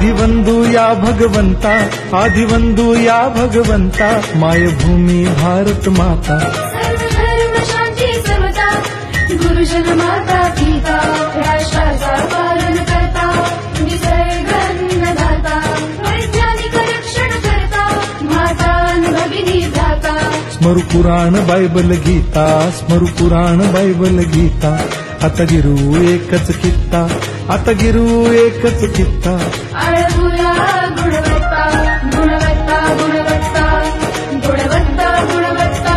आदिवंदू या भगवंता, आदिवंदू या भगवंता, मायभूमी भारत माता। सर्व धर्म शांती समता, गुरुजन माता पिता, राष्ट्राचा पालन करता, निसर्ग अन्नदाता, वैज्ञानिक रक्षण करता, माता भगिनी दाता। स्मरु पुराण बायबल गीता, स्मरु पुराण बायबल गीता, आता गिरू एकच कित्ता, आता गिरू एकच कित्ता। आळवूया गुणवत्ता, गुणवत्ता, गुणवत्ता, गुणवत्ता, गुणवत्ता,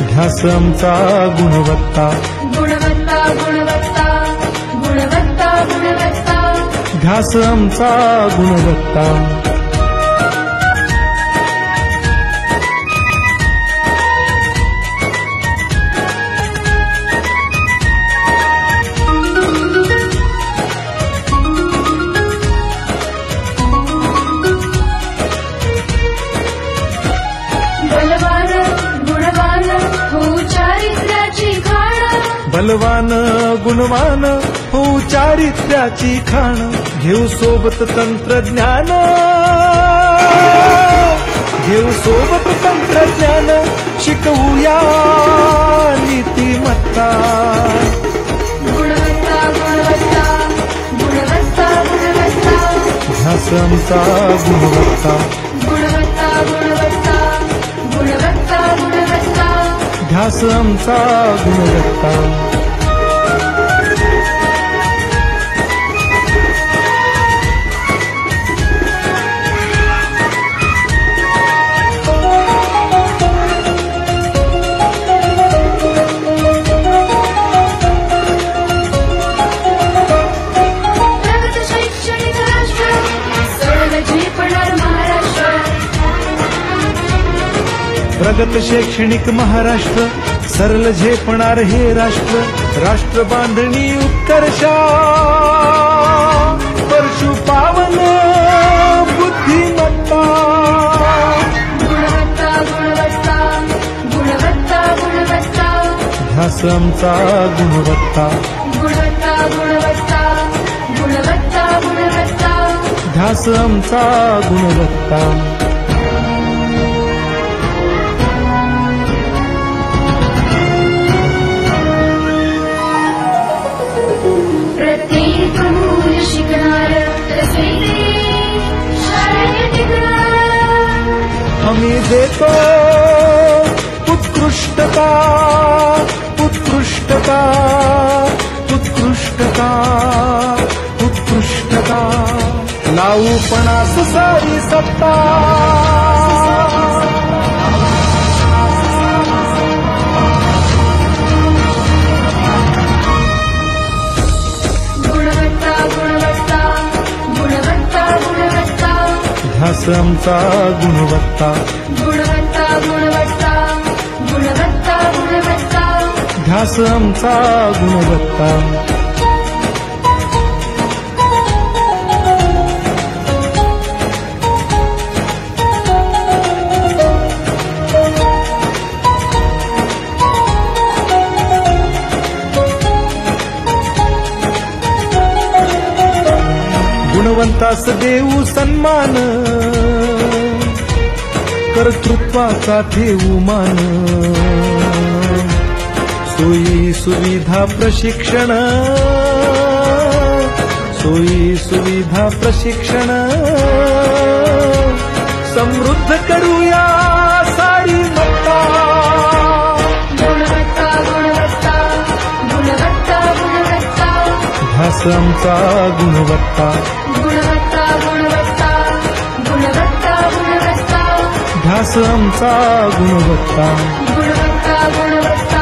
ध्यास आमचा गुणवत्ता, गुणवत्ता, गुणवत्ता, गुणवत्ता, गुणवत्ता। ध्यास आमचा गुणवत्ता। बलवान गुणवान हो चारित्र्याची खाण, बलवान गुणवान हो चारित्र्याची खाण, घेऊ सोबत तंत्रज्ञान, घेऊ सोबत तंत्रज्ञान, शिकवूया नीतिमत्ता। गुणवत्ता, गुणवत्ता, गुणवत्ता, गुणवत्ता, ध्यास आमचा गुणवत्ता, गुणवत्ता, गुणवत्ता, गुणवत्ता, गुणवत्ता। ध्यास आमचा गुणवत्ता। प्रगत शैक्षणिक राष्ट्र, सरळ झेपणार महाराष्ट्र। प्रगत शैक्षणिक महाराष्ट्र, सरल झेपणार हे राष्ट्र, राष्ट्र बांधणी उत्कर्षा, परशु पावन बुद्धिमत्ता। गुणवत्ता, गुणवत्ता, गुणवत्ता, गुणवत्ता, ध्यास आमचा गुणवत्ता, गुणवत्ता, गुणवत्ता, गुणवत्ता, गुणवत्ता। ध्यास आमचा गुणवत्ता। प्रत्येक मूल शिकणार, तसे शाळेत टिकणार। आम्ही देतो उत्कृष्टता, उत्कृष्टता, उत्कृष्टता, उत्कृष्टता, लावू पणास सारी सत्ता। गुणवत्ता, गुणवत्ता, गुणवत्ता, गुणवत्ता, ध्यास आमचा गुणवत्ता, गुणवत्ता, गुणवत्ता, गुणवत्ता, गुणवत्ता। ध्यास आमचा गुणवत्ता। गुणवंतास देऊ सन्मान, कर्तृत्वाचा ठेवू मान, सोयी सुविधा प्रशिक्षण, सोयी सुविधा प्रशिक्षण, समृद्ध करूया सारी मत्ता। गुणवत्ता, गुणवत्ता, गुणवत्ता, गुणवत्ता, ध्यास आमचा गुणवत्ता, गुणवत्ता, गुणवत्ता, गुणवत्ता, गुणवत्ता, ध्यास आमचा गुणवत्ता, गुणवत्ता, गुणवत्ता,